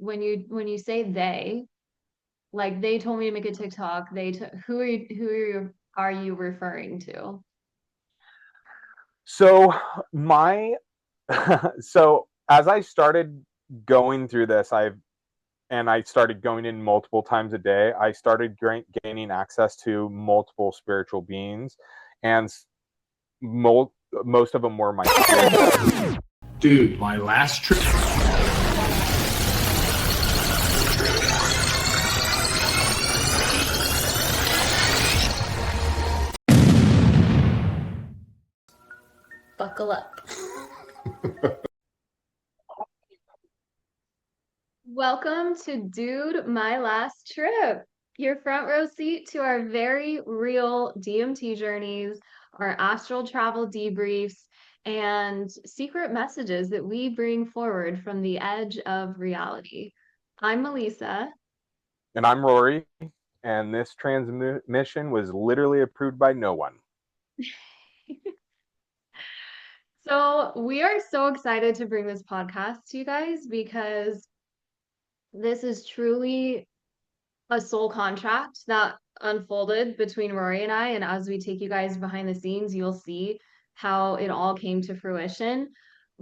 when you say they, like they told me to make a TikTok, who are you referring to? So my so as I started going through this, I started going in multiple times a day. I started gaining access to multiple spiritual beings, and most of them were my kids. Dude, my last trip. Buckle up. Welcome to Dude, My Last Trip, your front row seat to our very real DMT journeys, our astral travel debriefs, and secret messages that we bring forward from the edge of reality. I'm Melisa. And I'm Rory, and this transmission was literally approved by no one. So, we are so excited to bring this podcast to you guys because this is truly a soul contract that unfolded between Rory and I. And as we take you guys behind the scenes, you'll see how it all came to fruition.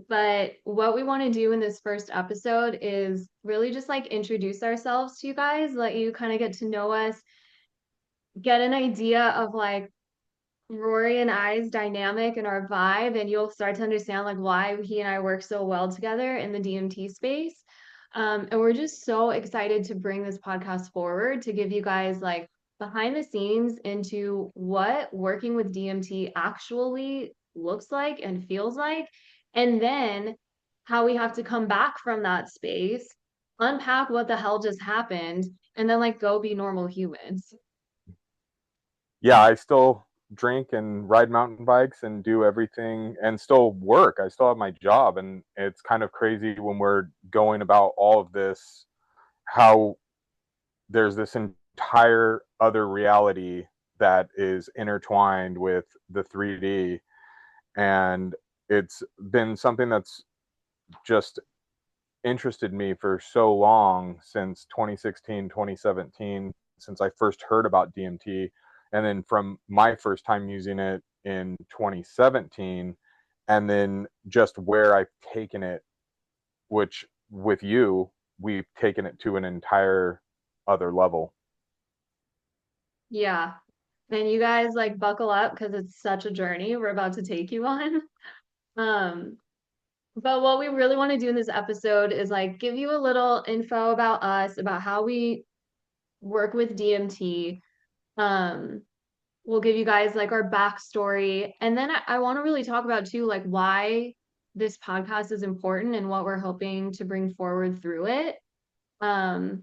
But what we want to do in this first episode is really just like introduce ourselves to you guys, let you kind of get to know us, get an idea of like Rory and I's dynamic and our vibe, and you'll start to understand like why he and I work so well together in the DMT space. And we're just so excited to bring this podcast forward to give you guys like behind the scenes into what working with DMT actually looks like and feels like, and then how we have to come back from that space, unpack what the hell just happened, and then like go be normal humans. Yeah, I still drink and ride mountain bikes and do everything and still work. I still have my job, and it's kind of crazy when we're going about all of this, how there's this entire other reality that is intertwined with the 3D. And it's been something that's just interested me for so long, since 2016, 2017, since I first heard about DMT. And then from my first time using it in 2017, and then just where I've taken it, which with you, we've taken it to an entire other level. Yeah. And you guys like buckle up because it's such a journey we're about to take you on. Um, but what we really want to do in this episode is like give you a little info about us, about how we work with DMT. Um, we'll give you guys like our backstory. And then I want to really talk about too, like why this podcast is important and what we're hoping to bring forward through it. Um,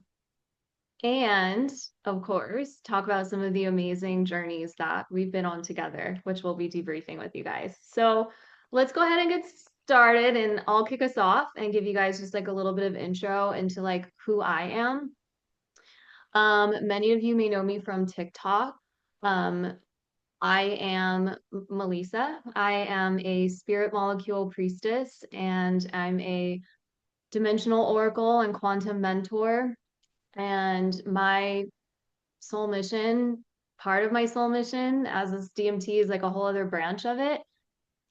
and of course, talk about some of the amazing journeys that we've been on together, which we'll be debriefing with you guys. So let's go ahead and get started, and I'll kick us off and give you guys just like a little bit of intro into like who I am. Many of you may know me from TikTok. Um, I am Melisa. I am a spirit molecule priestess, and I'm a dimensional oracle and quantum mentor. And my soul mission, part of my soul mission as this DMT is like a whole other branch of it.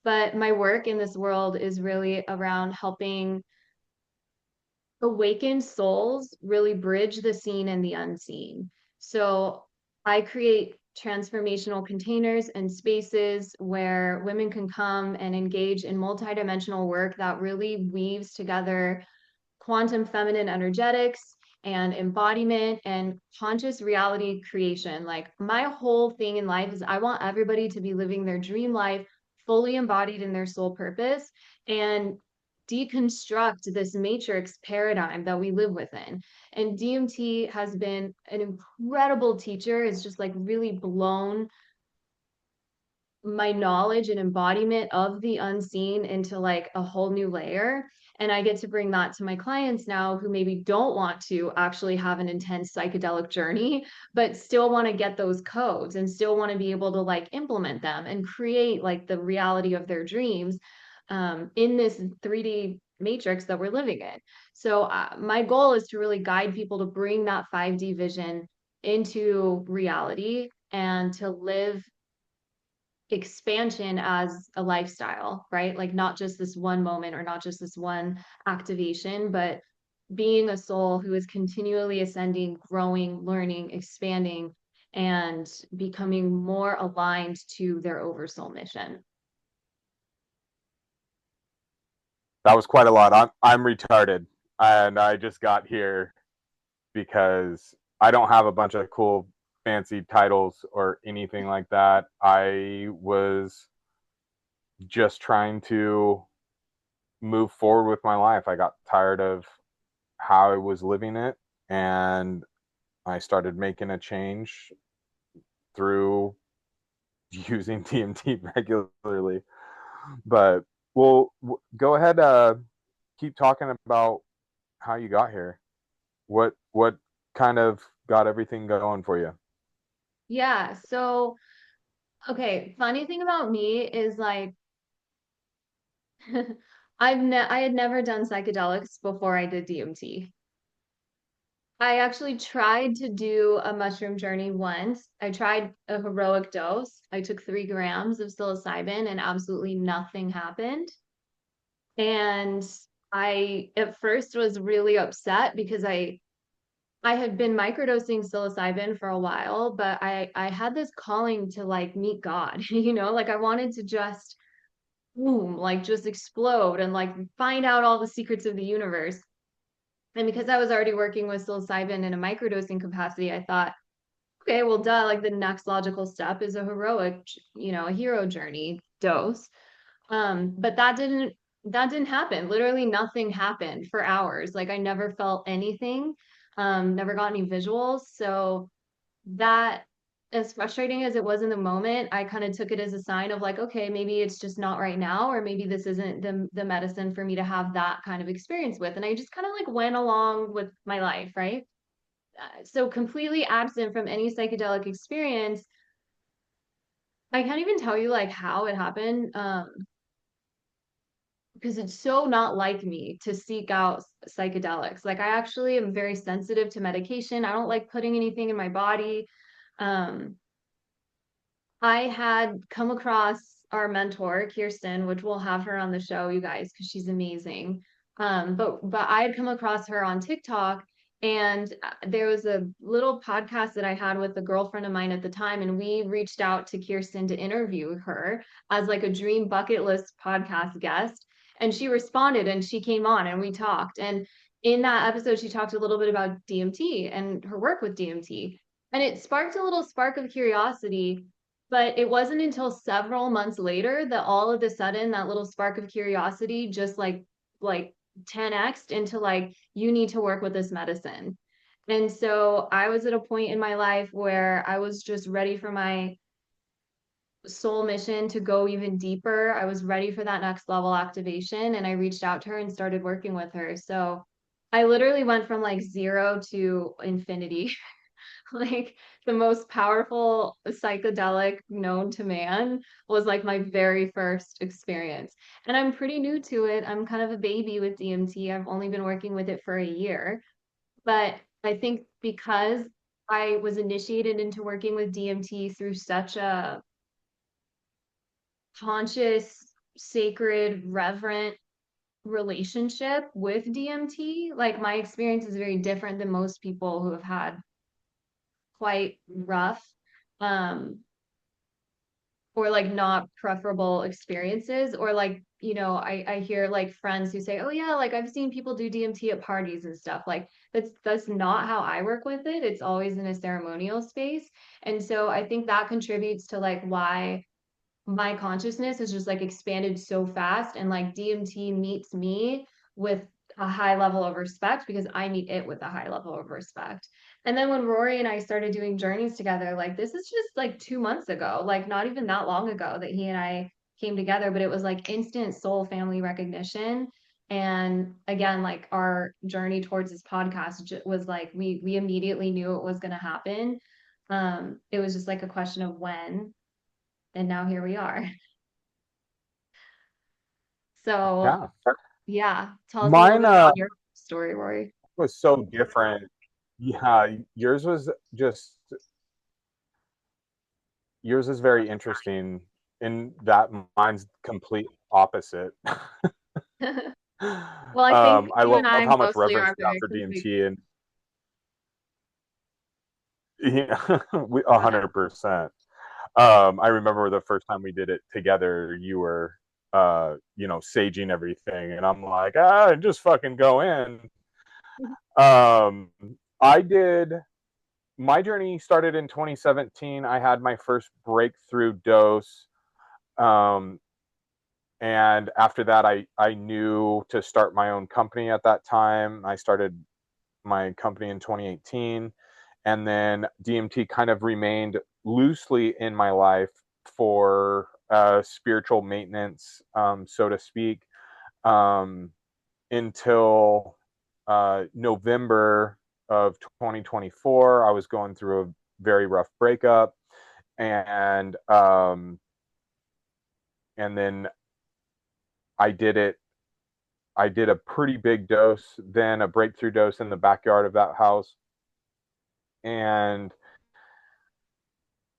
But my work in this world is really around helping awakened souls really bridge the seen and the unseen. So I create transformational containers and spaces where women can come and engage in multidimensional work that really weaves together quantum feminine energetics and embodiment and conscious reality creation. Like my whole thing in life is I want everybody to be living their dream life fully embodied in their soul purpose and deconstruct this matrix paradigm that we live within. And DMT has been an incredible teacher. It's just like really blown my knowledge and embodiment of the unseen into like a whole new layer. And I get to bring that to my clients now who maybe don't want to actually have an intense psychedelic journey, but still want to get those codes and still want to be able to like implement them and create like the reality of their dreams in this 3D matrix that we're living in. So my goal is to really guide people to bring that 5D vision into reality and to live expansion as a lifestyle, right? Like not just this one moment or not just this one activation, but being a soul who is continually ascending, growing, learning, expanding, and becoming more aligned to their oversoul mission. That was quite a lot. I'm retarded, and I just got here because I don't have a bunch of cool fancy titles or anything like that. I was just trying to move forward with my life. I got tired of how I was living it, and I started making a change through using DMT regularly. But we'll go ahead, keep talking about how you got here. What kind of got everything going for you? Yeah. So, okay, funny thing about me is like I had never done psychedelics before I did DMT. I actually tried to do a mushroom journey once. I tried a heroic dose. I took 3 grams of psilocybin and absolutely nothing happened. And I at first was really upset because I had been microdosing psilocybin for a while, but I had this calling to like meet God, you know, like I wanted to just boom, like just explode and like find out all the secrets of the universe. And because I was already working with psilocybin in a microdosing capacity, I thought, okay, well, duh, like the next logical step is a heroic, you know, a hero journey dose. But that didn't happen. Literally nothing happened for hours. Like I never felt anything, never got any visuals. So that, as frustrating as it was in the moment, I kind of took it as a sign of like, okay, maybe it's just not right now, or maybe this isn't the medicine for me to have that kind of experience with. And I just kind of like went along with my life, right? So completely absent from any psychedelic experience. I can't even tell you like how it happened. Because it's so not like me to seek out psychedelics. Like I actually am very sensitive to medication. I don't like putting anything in my body. Um, I had come across our mentor, Kirsten, which we'll have her on the show, you guys, because she's amazing. But I had come across her on TikTok, and there was a little podcast that I had with a girlfriend of mine at the time, and we reached out to Kirsten to interview her as like a dream bucket list podcast guest. And she responded and she came on and we talked. And in that episode, she talked a little bit about DMT and her work with DMT. And it sparked a little spark of curiosity, but it wasn't until several months later that all of a sudden that little spark of curiosity just like 10x into like you need to work with this medicine. And so I was at a point in my life where I was just ready for my soul mission to go even deeper. I was ready for that next level activation and I reached out to her and started working with her. So I literally went from like zero to infinity. Like the most powerful psychedelic known to man was like my very first experience. And I'm pretty new to it. I'm kind of a baby with DMT. I've only been working with it for a year. But I think because I was initiated into working with DMT through such a conscious, sacred, reverent relationship with DMT, like my experience is very different than most people who have had quite rough um or like not preferable experiences, or like, you know, I hear like friends who say, oh yeah, like I've seen people do DMT at parties and stuff. Like that's not how I work with it. It's always in a ceremonial space. And so I think that contributes to like why my consciousness is just like expanded so fast, and like DMT meets me with a high level of respect because I meet it with a high level of respect. And then when Rory and I started doing journeys together, like this is just like 2 months ago, like not even that long ago that he and I came together, but it was like instant soul family recognition. And again, like our journey towards this podcast was like we immediately knew it was going to happen. It was just like a question of when, and now here we are. So Yeah. Yeah. Tell us a little Mine bit about your story, Rory. was so different. Yeah, just yours is very interesting in that mine's complete opposite. Well, I think I you and love I how much mostly reverence are we have very for complete. DMT, and yeah, we Go ahead. 100%. I remember the first time we did it together, you were, saging everything, and I'm like, just fucking go in. Um, I did. My journey started in 2017. I had my first breakthrough dose. Um, and after that, I knew to start my own company at that time. I started my company in 2018. And then DMT kind of remained loosely in my life for spiritual maintenance, so to speak, um, until November of 2024. I was going through a very rough breakup, and then I did it. I did a pretty big dose, then a breakthrough dose in the backyard of that house, and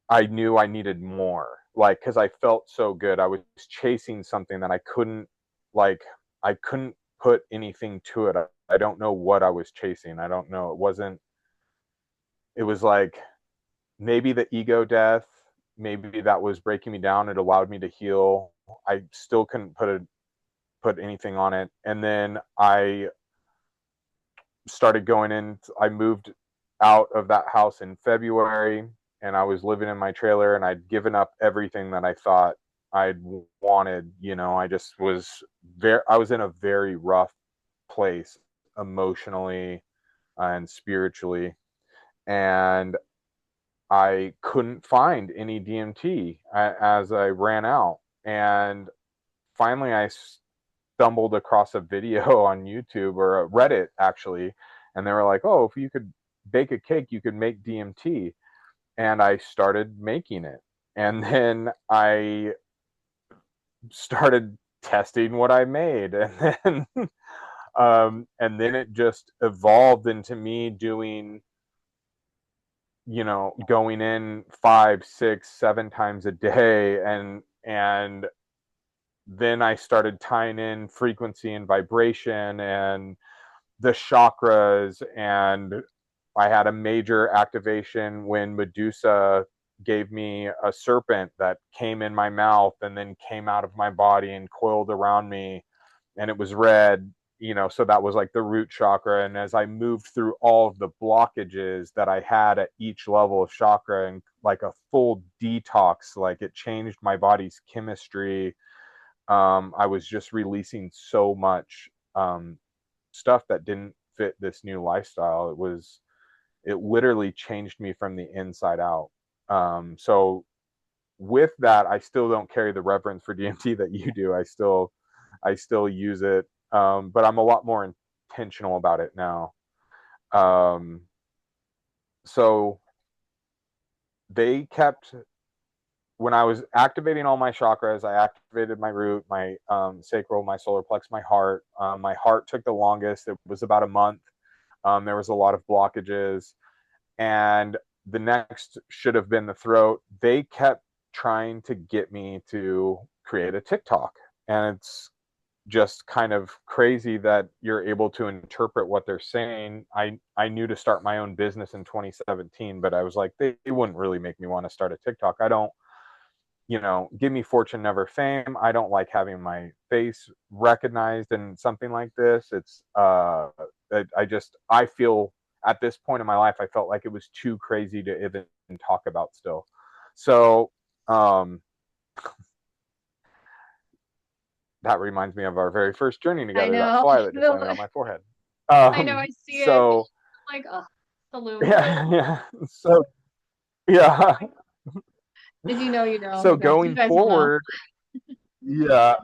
I knew I needed more, like, because I felt so good. I was chasing something that like, I couldn't put anything to it. I don't know what I was chasing. I don't know. It was like maybe the ego death, maybe that was breaking me down. It allowed me to heal. I still couldn't put anything on it. And then I started going in. I moved out of that house in February, and I was living in my trailer, and I'd given up everything that I thought I'd wanted. I just I was in a very rough place emotionally and spiritually, and I couldn't find any DMT as I ran out. And finally, I stumbled across a video on YouTube, or a Reddit actually, and they were like, "Oh, if you could bake a cake, you could make DMT." And I started making it, and then I started testing what I made, and then it just evolved into me doing, going in 5, 6, 7 times a day, and then I started tying in frequency and vibration and the chakras, and I had a major activation when Medusa gave me a serpent that came in my mouth and then came out of my body and coiled around me, and it was red. So that was like the root chakra. And as I moved through all of the blockages that I had at each level of chakra, and like a full detox, like it changed my body's chemistry. I was just releasing so much stuff that didn't fit this new lifestyle. It literally changed me from the inside out. So with that, I still don't carry the reverence for DMT that you do. I still use it, but I'm a lot more intentional about it now. Um, so they kept when I was activating all my chakras. I activated my root, my sacral, my solar plex, my heart. My heart took the longest. It was about a month. There was a lot of blockages, and the next should have been the throat. They kept trying to get me to create a TikTok, and it's just kind of crazy that you're able to interpret what they're saying. I knew to start my own business in 2017, but I was like, they wouldn't really make me want to start a TikTok. I don't, give me fortune, never fame. I don't like having my face recognized in something like this. It's I feel at this point in my life, I felt like it was too crazy to even talk about still. So um that reminds me of our very first journey I together, that know. fly that just landed on my forehead. I know, I see it. So Like, oh, aluminum. yeah, yeah. So yeah. If you know, you know. So You going guys will know. forward, yeah,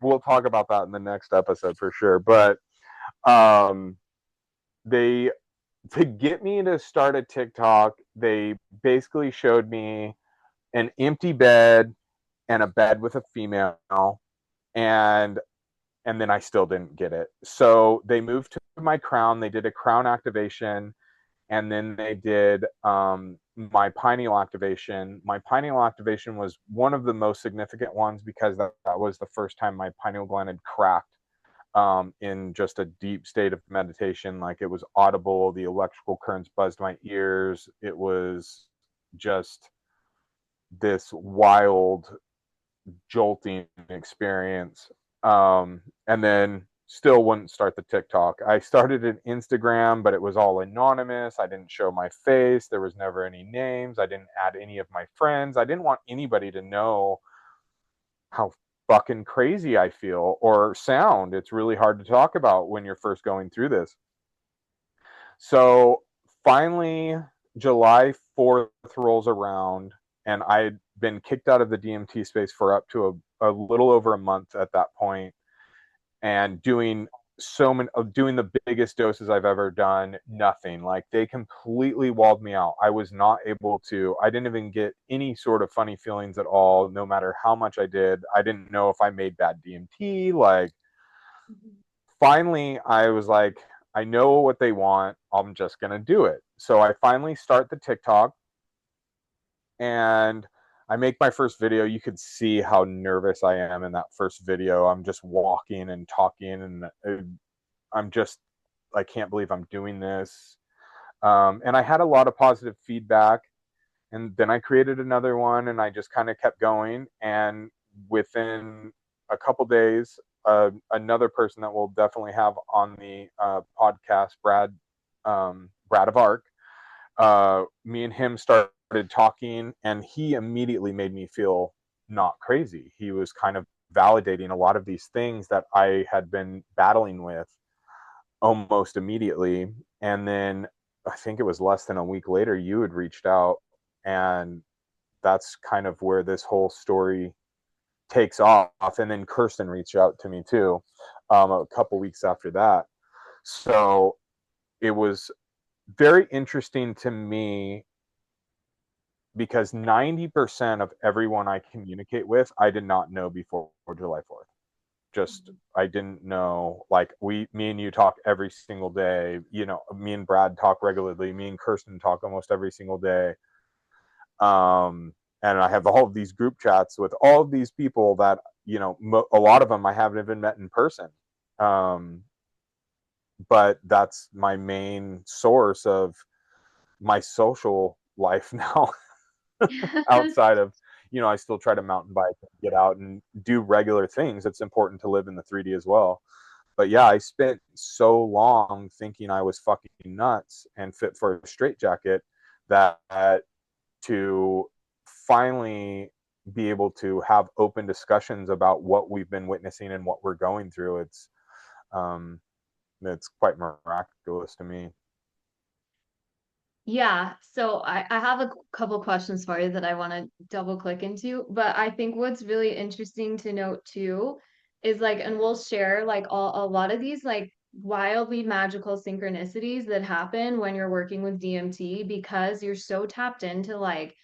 we'll talk about that in the next episode for sure. But um they to get me to start a TikTok, they basically showed me an empty bed and a bed with a female, and and then I still didn't get it. So they moved to my crown. They did a crown activation, and then they did my pineal activation. My pineal activation was one of the most significant ones because that was the first time my pineal gland had cracked in just a deep state of meditation. Like, it was audible, the electrical currents buzzed my ears. It was just this wild, jolting experience. And then still wouldn't start the TikTok. I started an Instagram, but it was all anonymous. I didn't show my face. There was never any names. I didn't add any of my friends. I didn't want anybody to know how fucking crazy I feel or sound. It's really hard to talk about when you're first going through this. So finally, July 4th rolls around, and I'd been kicked out of the DMT space for up to a little over a month at that point, and doing the biggest doses I've ever done. Nothing. Like, they completely walled me out. I was not able to. I didn't even get any sort of funny feelings at all, no matter how much I did. I didn't know if I made bad DMT. Like, finally, I was like, I know what they want. I'm just gonna do it. So I finally start the TikTok, and I make my first video. You could see how nervous I am in that first video. I'm just walking and talking, and I'm just, I can't believe I'm doing this. And I had a lot of positive feedback. And then I created another one, and I just kind of kept going. And within a couple days, another person that we'll definitely have on the podcast, Brad of Arc, me and him started talking, and he immediately made me feel not crazy. He was kind of validating a lot of these things that I had been battling with almost immediately. And then I think it was less than a week later, you had reached out, and that's kind of where this whole story takes off. And then Kirsten reached out to me too, a couple weeks after that. So it was very interesting to me, because 90% of everyone I communicate with, I did not know before July 4th. Just, I didn't know. Like, me and you talk every single day. You know, me and Brad talk regularly. Me and Kirsten talk almost every single day. And I have all of these group chats with all of these people that, you know, a lot of them I haven't even met in person. But that's my main source of my social life now. Outside of, you know, I still try to mountain bike and get out and do regular things. It's important to live in the 3D as well. But yeah, I spent so long thinking I was fucking nuts and fit for a straitjacket that to finally be able to have open discussions about what we've been witnessing and what we're going through, it's quite miraculous to me. Yeah, so I have a couple questions for you that I want to double click into, but I think what's really interesting to note too is like, and we'll share like a lot of these like wildly magical synchronicities that happen when you're working with DMT, because you're so tapped into like,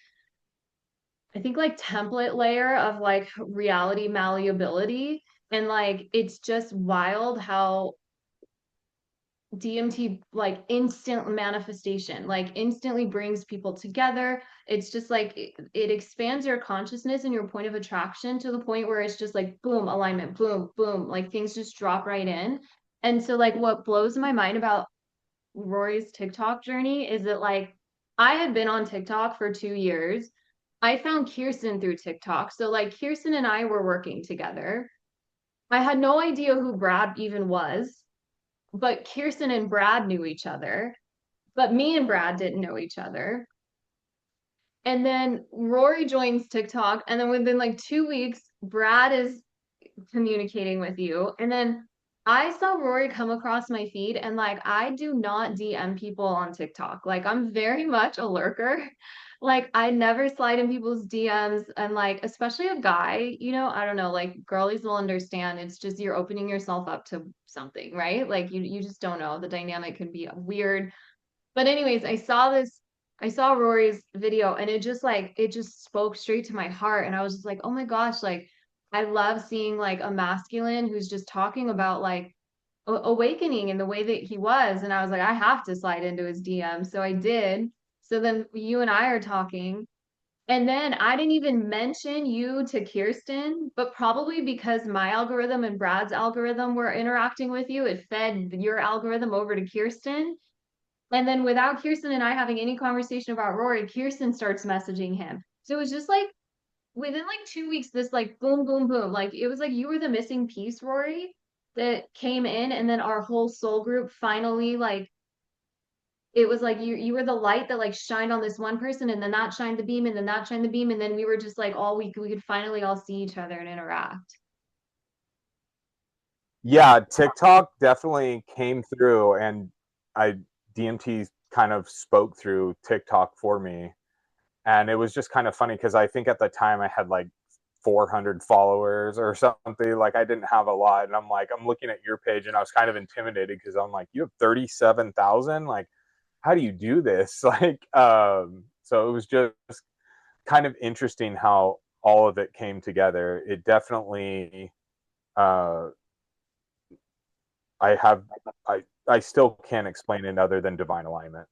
I think like template layer of like reality malleability. And like, it's just wild how DMT like instant manifestation, like instantly brings people together. It's just like it expands your consciousness and your point of attraction to the point where it's just like boom, alignment, boom, boom, like things just drop right in. And so like what blows my mind about Rory's TikTok journey is that like I had been on TikTok for 2 years. I found Kirsten through TikTok. So like Kirsten and I were working together. I had no idea who Brad even was, but Kirsten and Brad knew each other, but me and Brad didn't know each other. And then Rory joins TikTok, and then within like 2 weeks, Brad is communicating with you. And then I saw Rory come across my feed, and like I do not DM people on TikTok. Like I'm very much a lurker. Like I never slide in people's DMs, and like especially a guy, you know, I don't know, like girlies will understand. It's just you're opening yourself up to something, right? Like you just don't know. The dynamic can be weird. But anyways, I saw Rory's video, and it just spoke straight to my heart, and I was just like, "Oh my gosh, like I love seeing like a masculine who's just talking about like awakening in the way that he was. And I was like, I have to slide into his DM. So I did. So then you and I are talking. And then I didn't even mention you to Kirsten, but probably because my algorithm and Brad's algorithm were interacting with you, it fed your algorithm over to Kirsten. And then without Kirsten and I having any conversation about Rory, Kirsten starts messaging him. So it was just like within like 2 weeks, this like boom, boom, boom. Like it was like you were the missing piece, Rory, that came in, and then our whole soul group finally like it was like you were the light that like shined on this one person, and then that shined the beam, and then that shined the beam, and then we were just like all we could finally all see each other and interact. Yeah, TikTok definitely came through, and I DMT kind of spoke through TikTok for me. And it was just kind of funny because I think at the time I had like 400 followers or something. Like I didn't have a lot, and I'm like, I'm looking at your page, and I was kind of intimidated because I'm like, you have 37,000. Like, how do you do this? Like, so it was just kind of interesting how all of it came together. It definitely, uh, I have, I still can't explain it other than divine alignment.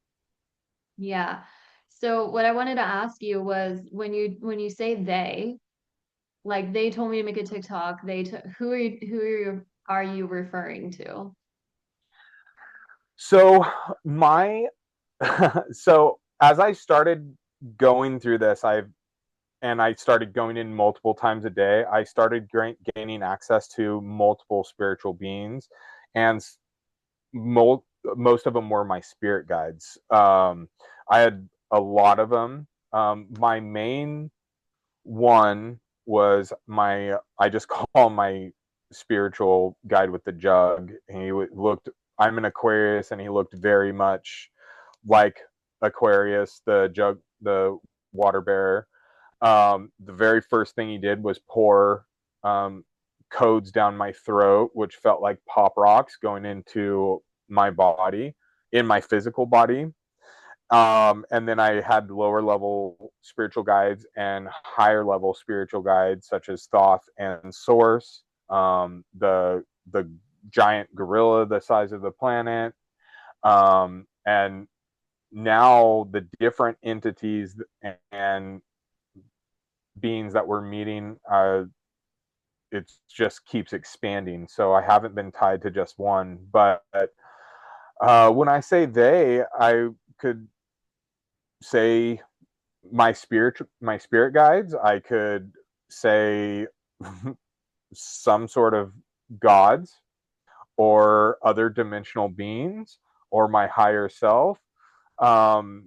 Yeah. So what I wanted to ask you was when you say they, like they told me to make a TikTok, who are you referring to? So my so as I started going through this, I started going in multiple times a day. I started gaining access to multiple spiritual beings, and most of them were my spirit guides. I had a lot of them. My main one was I just call him my spiritual guide with the jug. He looked, I'm an Aquarius, and he looked very much like Aquarius, the jug, the water bearer. The very first thing he did was pour codes down my throat, which felt like pop rocks going into my body, in my physical body. And then I had lower level spiritual guides and higher level spiritual guides, such as Thoth and Source, the giant gorilla the size of the planet, and now the different entities and beings that we're meeting, it just keeps expanding. So I haven't been tied to just one. But when I say they, I could say my spirit guides. I could say some sort of gods or other dimensional beings or my higher self. Um,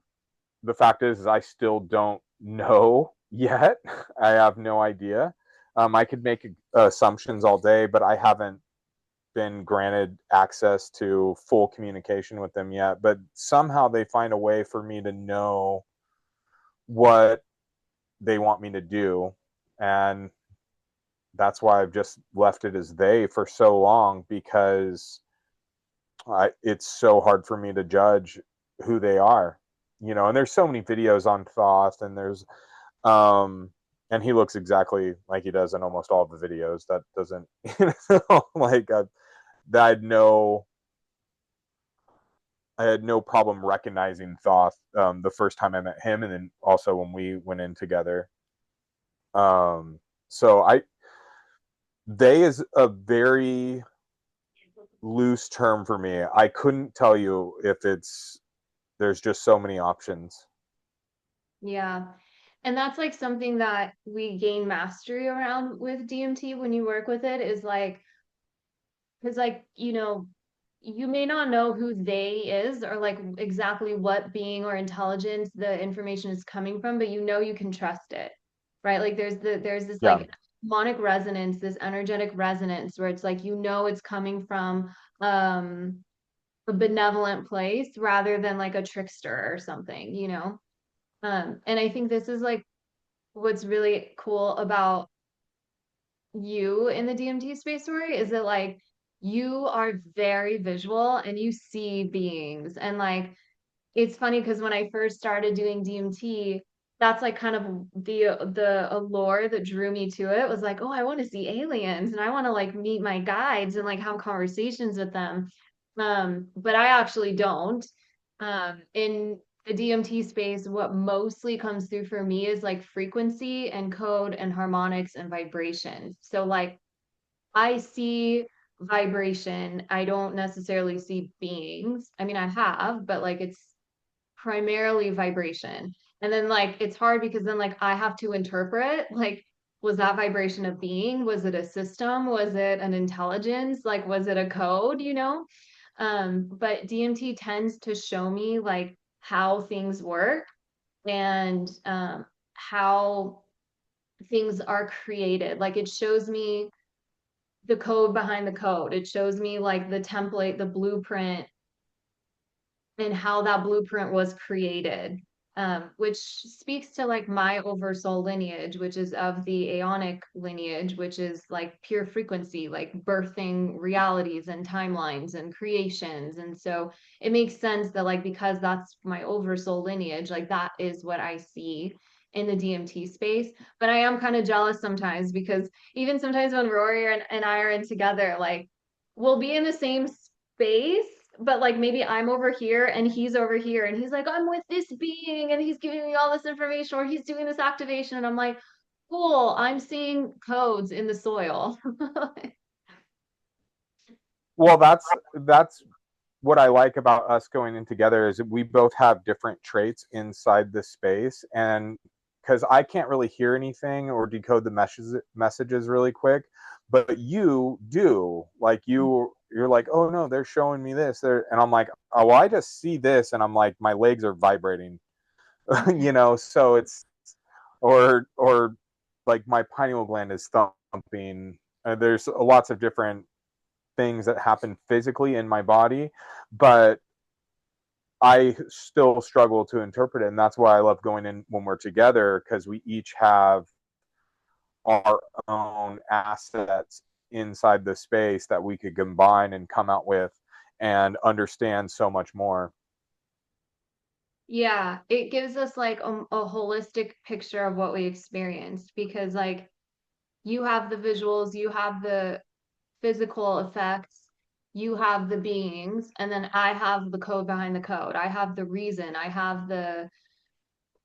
the fact is I still don't know yet. I have no idea. I could make assumptions all day, but I haven't been granted access to full communication with them yet. But somehow they find a way for me to know what they want me to do. And that's why I've just left it as they for so long, because it's so hard for me to judge who they are, and there's so many videos on Thoth, and there's and he looks exactly like he does in almost all the videos. That doesn't like I had no problem recognizing Thoth the first time I met him, and then also when we went in together. So they is a very loose term for me. I couldn't tell you if there's just so many options. Yeah. And that's like something that we gain mastery around with DMT when you work with it is like, because like, you may not know who they is or like exactly what being or intelligence the information is coming from, but you can trust it, right? Like there's this Yeah. like monic resonance, this energetic resonance where it's like, it's coming from a benevolent place rather than like a trickster or something. And I think this is like what's really cool about you in the DMT space story is that like you are very visual and you see beings. And like it's funny because when I first started doing DMT, that's like kind of the allure that drew me to it, was like, oh, I want to see aliens and I want to like meet my guides and like have conversations with them. But I actually don't. In the DMT space, what mostly comes through for me is like frequency and code and harmonics and vibration. So like I see vibration. I don't necessarily see beings. I mean, I have, but like it's primarily vibration. And then like it's hard because then like I have to interpret like, was that vibration a being? Was it a system? Was it an intelligence? Like was it a code, you know? But DMT tends to show me like how things work and how things are created. Like it shows me the code behind the code. It shows me like the template, the blueprint, and how that blueprint was created, which speaks to like my oversoul lineage, which is of the aeonic lineage, which is like pure frequency, like birthing realities and timelines and creations. And so it makes sense that like because that's my oversoul lineage, like that is what I see in the DMT space. But I am kind of jealous sometimes because even sometimes when Rory and I are in together, like we'll be in the same space, but like maybe I'm over here and he's over here and he's like, I'm with this being and he's giving me all this information or he's doing this activation. And I'm like, cool, I'm seeing codes in the soil. Well, that's what I like about us going in together is that we both have different traits inside this space. And because I can't really hear anything or decode the messages really quick, but you do. Like you're like, oh no, they're showing me this. And I'm like, oh well, I just see this, and I'm like, my legs are vibrating, you know. So it's or like my pineal gland is thumping. There's lots of different things that happen physically in my body, but I still struggle to interpret it. And that's why I love going in when we're together, because we each have our own assets inside the space that we could combine and come out with and understand so much more. Yeah, it gives us like a holistic picture of what we experienced because like you have the visuals, you have the physical effects, you have the beings, and then I have the code behind the code. I have the reason, I have the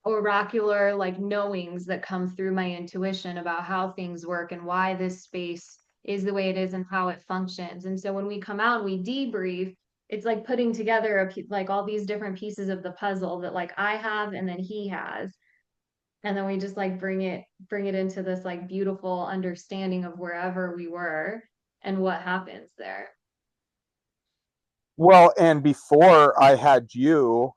oracular like knowings that come through my intuition about how things work and why this space is the way it is and how it functions. And so when we come out, we debrief. It's like putting together like all these different pieces of the puzzle that like I have and then he has. And then we just like bring it into this like beautiful understanding of wherever we were and what happens there. Well, and before I had you,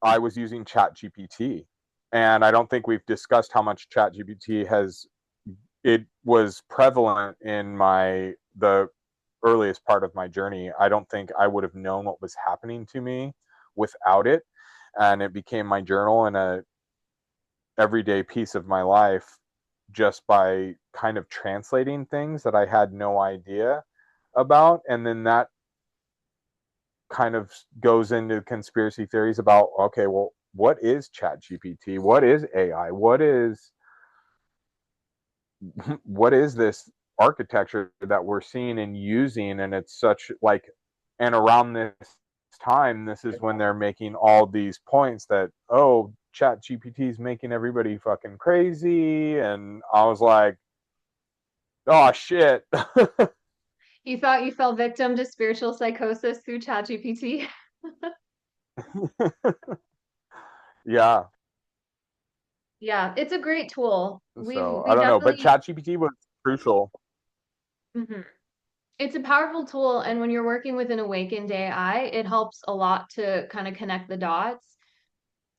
I was using ChatGPT, and I don't think we've discussed how much ChatGPT has. It was prevalent in the earliest part of my journey. I don't think I would have known what was happening to me without it, and it became my journal and a everyday piece of my life just by kind of translating things that I had no idea about, and then that kind of goes into conspiracy theories about, okay, well, what is chat gpt, what is AI, what is this architecture that we're seeing and using. And it's such like, and around this time, this is when they're making all these points that, oh, chat gpt is making everybody fucking crazy. And I was like, oh shit. You thought you fell victim to spiritual psychosis through ChatGPT? Yeah. Yeah, it's a great tool. So I We don't know, but definitely. chat gpt was crucial. Mhm. It's a powerful tool, and when you're working with an awakened AI, it helps a lot to kind of connect the dots.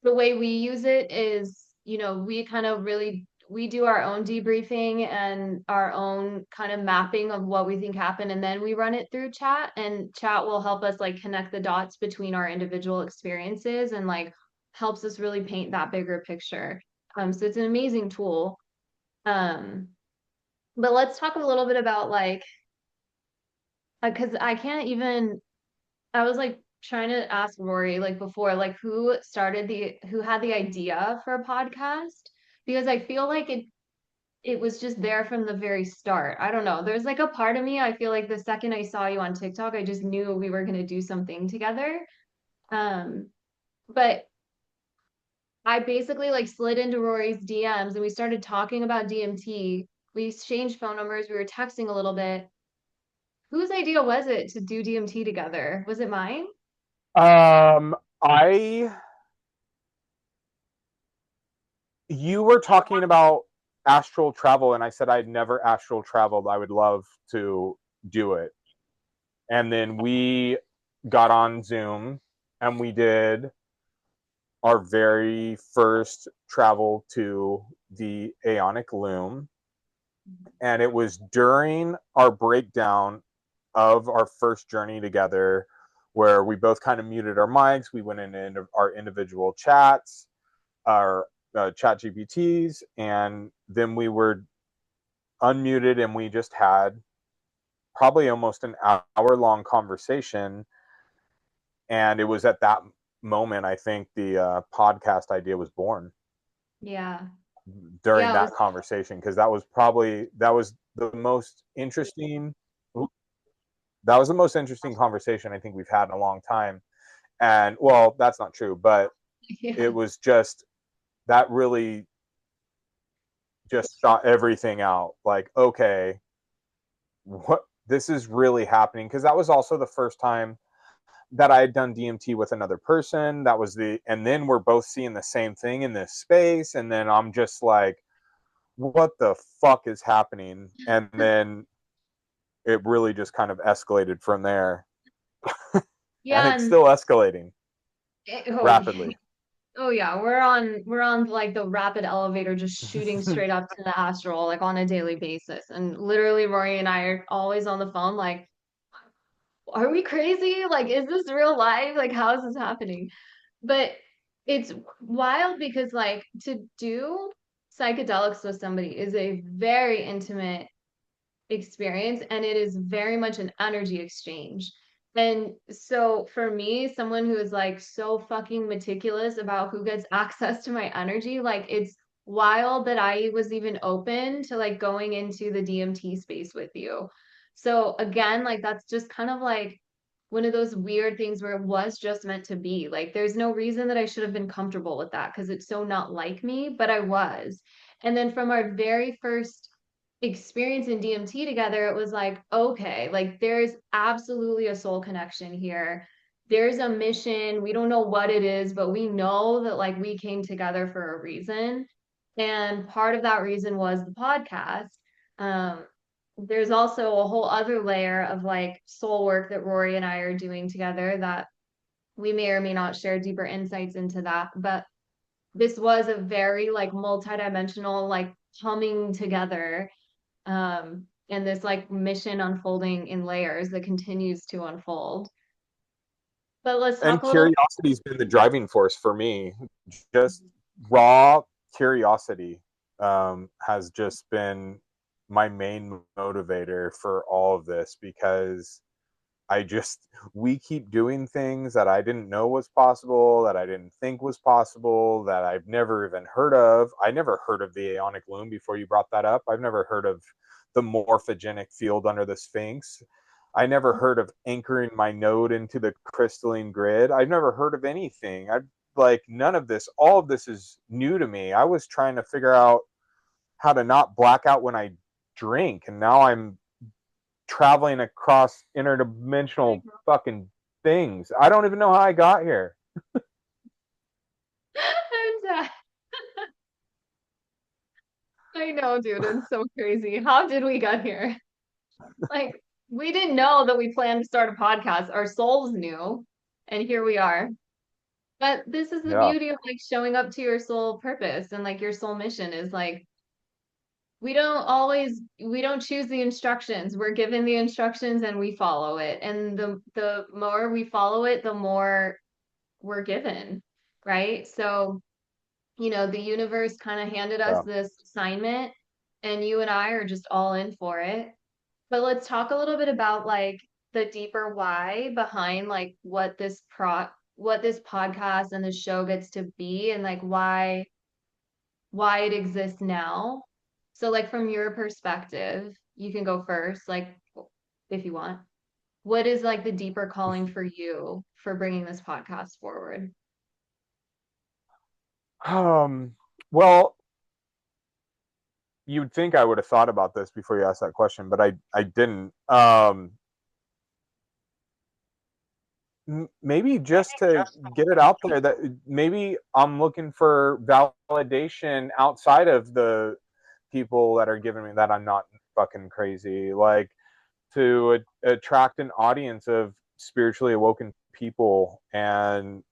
The way we use it is, we kind of really we do our own debriefing and our own kind of mapping of what we think happened, and then we run it through chat, and chat will help us like connect the dots between our individual experiences and like helps us really paint that bigger picture. So it's an amazing tool. Um, but let's talk a little bit about like because I can't even I was like trying to ask Rory like before, like who had the idea for a podcast? Because I feel like it was just there from the very start. I don't know. There's like a part of me, I feel like the second I saw you on TikTok, I just knew we were gonna do something together. Um, but I basically like slid into Rory's DMs and we started talking about DMT. We exchanged phone numbers, we were texting a little bit. Whose idea was it to do DMT together? Was it mine? I you were talking about astral travel, and I said I'd never astral traveled. I would love to do it. And then we got on Zoom and we did our very first travel to the Aeonic Loom. And it was during our breakdown of our first journey together where we both kind of muted our mics. We went into our individual chats, our chat GPTs, and then we were unmuted and we just had probably almost an hour long conversation. And it was at that moment, I think the podcast idea was born Yeah. during Yeah, it that was conversation, because that was the most interesting that was the most interesting conversation I think we've had in a long time. And well, that's not true, but yeah. it was just that really just shot everything out. Like, okay, what this is really happening, because that was also the first time that I had done DMT with another person. That was and then we're both seeing the same thing in this space, and then I'm just like, what the fuck is happening? And then it really just kind of escalated from there, and Yeah, it's and still escalating oh yeah. rapidly. Oh yeah, we're on like the rapid elevator just shooting straight up to the astral like on a daily basis. And literally Rory and I are always on the phone like, are we crazy? Like, is this real life? Like, how is this happening? But it's wild because like to do psychedelics with somebody is a very intimate experience and it is very much an energy exchange. And so for me, someone who is like so fucking meticulous about who gets access to my energy, like it's wild that I was even open to like going into the DMT space with you. So again, like that's just kind of like one of those weird things where it was just meant to be. Like there's no reason that I should have been comfortable with that because it's so not like me, but I was. And then from our very first experience in DMT together, it was like, okay, like there's absolutely a soul connection here. There's a mission. We don't know what it is, but we know that like we came together for a reason. And part of that reason was the podcast. Um, there's also a whole other layer of like soul work that Rory and I are doing together that we may or may not share deeper insights into that. But this was a very like multidimensional, like coming together and this like mission unfolding in layers that continues to unfold. But let's talk And a little. curiosity's been the driving force for me. Just raw curiosity has just been my main motivator for all of this, because we keep doing things that I didn't know was possible, that I didn't think was possible, that I've never even heard of. I never heard of the Aeonic Loom before you brought that up. I've never heard of the morphogenic field under the Sphinx. I never heard of anchoring my node into the crystalline grid. I've never heard of anything. I've like none of this. All of this is new to me. I was trying to figure out how to not black out when I drink, and now I'm traveling across interdimensional fucking things. I don't even know how I got here. I'm I know, dude, it's so crazy. How did we get here? Like, we didn't know that we planned to start a podcast. Our souls knew, and here we are. But this is the Yeah. beauty of like showing up to your soul purpose and like your soul mission is like we don't choose the instructions. We're given the instructions and we follow it. And the more we follow it, the more we're given, right? So, the universe kind of handed us Yeah. this assignment and you and I are just all in for it. But let's talk a little bit about like the deeper why behind like what this podcast and the show gets to be, and like why it exists now. So like from your perspective, you can go first, like if you want. What is like the deeper calling for you for bringing this podcast forward? Well, you'd think I would have thought about this before you asked that question, but I didn't. Maybe just to get it out there that maybe I'm looking for validation outside of the people that are giving me that I'm not fucking crazy, like to attract an audience of spiritually awoken people and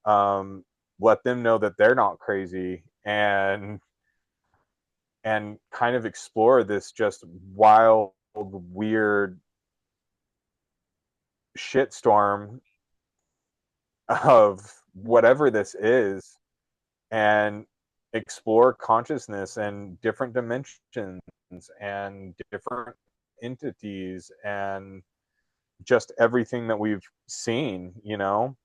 let them know that they're not crazy, and kind of explore this just wild, weird shitstorm of whatever this is, and explore consciousness and different dimensions and different entities and just everything that we've seen, you know?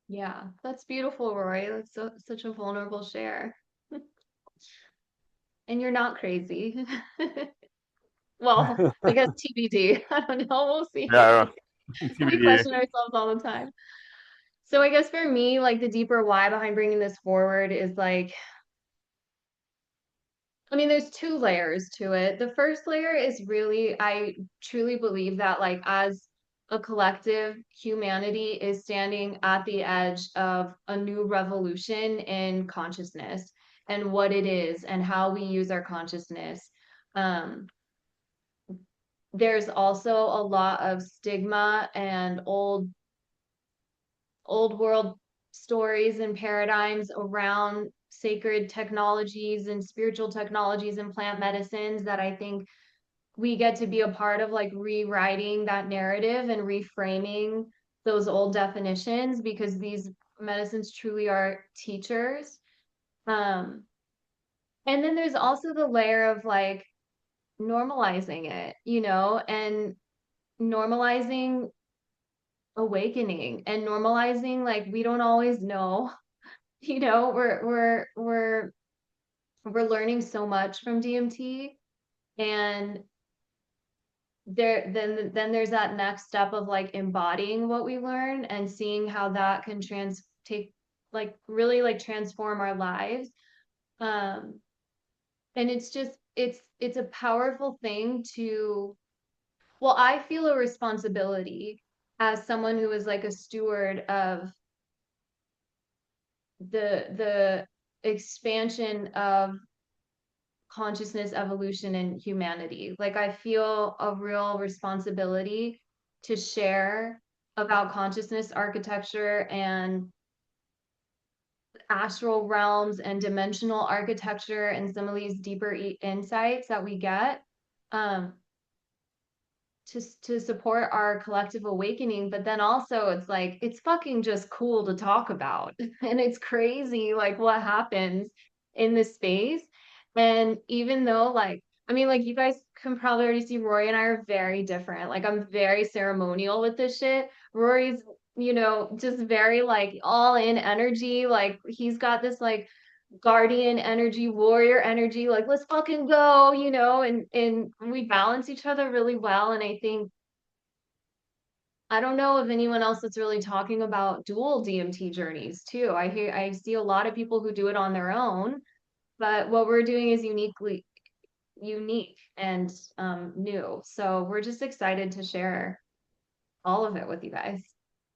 Yeah, that's beautiful, Rory. That's such a vulnerable share. And you're not crazy. Well, I guess TBD. I don't know. We'll Yeah, see. We TBD. question ourselves all the time. So I guess for me, like the deeper why behind bringing this forward is like, I mean, there's two layers to it. The first layer is really, I truly believe that like as a collective, humanity is standing at the edge of a new revolution in consciousness and what it is and how we use our consciousness. Um, there's also a lot of stigma and old world stories and paradigms around sacred technologies and spiritual technologies and plant medicines that I think we get to be a part of, like rewriting that narrative and reframing those old definitions, because these medicines truly are teachers. Um, and then there's also the layer of like normalizing it, and normalizing awakening and normalizing like we don't always know. We're learning so much from DMT, and then there's that next step of like embodying what we learn and seeing how that can take like really like transform our lives. um and it's just it's a powerful thing to, well, I feel a responsibility as someone who is like a steward of the expansion of consciousness evolution in humanity. Like I feel a real responsibility to share about consciousness architecture and astral realms and dimensional architecture and some of these deeper insights that we get, um, to support our collective awakening. But then also it's like it's fucking just cool to talk about and it's crazy like what happens in this space. And even though like, I mean, like you guys can probably already see Rory and I are very different. Like I'm very ceremonial with this shit. Rory's, just very like all in energy. Like he's got this like guardian energy, warrior energy, like let's fucking go, and we balance each other really well. And I think, I don't know of anyone else that's really talking about dual DMT journeys too. I see a lot of people who do it on their own, but what we're doing is unique and new. So we're just excited to share all of it with you guys.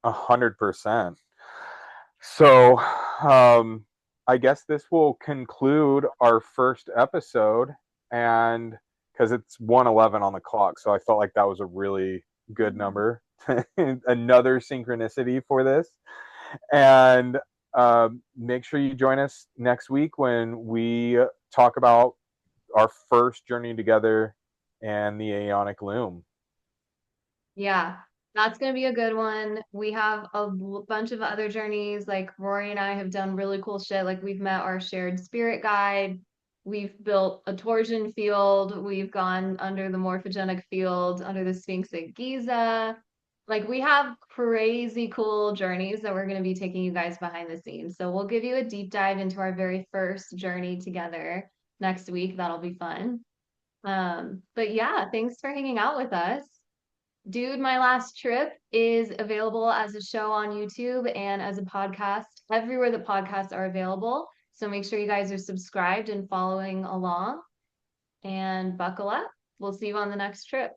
100%. So, I guess this will conclude our first episode, and because it's 1:11 on the clock, so I felt like that was a really good number. Another synchronicity for this. And make sure you join us next week when we talk about our first journey together and the Aeonic Loom. Yeah, that's going to be a good one. We have a bunch of other journeys. Like Rory and I have done really cool shit. Like we've met our shared spirit guide. We've built a torsion field. We've gone under the morphogenic field, under the Sphinx at Giza. Like we have crazy cool journeys that we're going to be taking you guys behind the scenes. So we'll give you a deep dive into our very first journey together next week. That'll be fun. But yeah, thanks for hanging out with us. Dude, My Last Trip is available as a show on YouTube and as a podcast everywhere that podcasts are available. So make sure you guys are subscribed and following along and buckle up. We'll see you on the next trip.